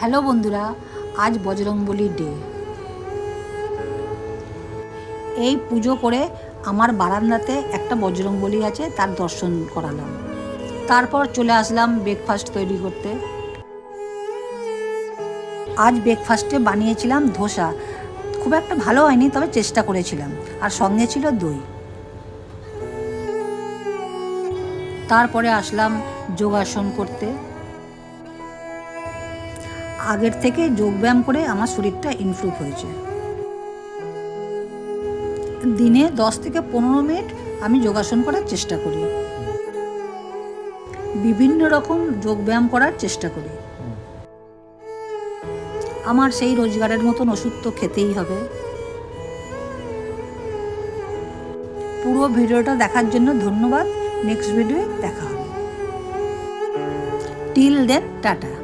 Hello বন্ধুরা, আজ Bajrangbali day. এই পুজো করে আমার বারান্দাতে একটা বজরংবলী আছে, তার দর্শন করালাম। তারপর চলে আসলাম ব্রেকফাস্ট তৈরি করতে। আজ ব্রেকফাস্টে বানিয়েছিলাম ধোসা। খুব একটা ভালো হয়নি, তবে চেষ্টা করেছিলাম। আর সঙ্গে ছিল দই। তারপরে আসলাম যোগাসন করতে। আগের থেকে যোগব্যায়াম করে আমার শরীরটা ইমপ্রুভ হয়েছে। দিনে 10 থেকে 15 মিনিট আমি যোগাসন করার চেষ্টা করি। বিভিন্ন রকম যোগব্যায়াম করার চেষ্টা করি। আমার সেই রোজগারের মতন ওষুধ তো খেতেই হবে। পুরো ভিডিওটা দেখার জন্য ধন্যবাদ। নেক্সট ভিডিওয়ে দেখা হবে। Till then, tata.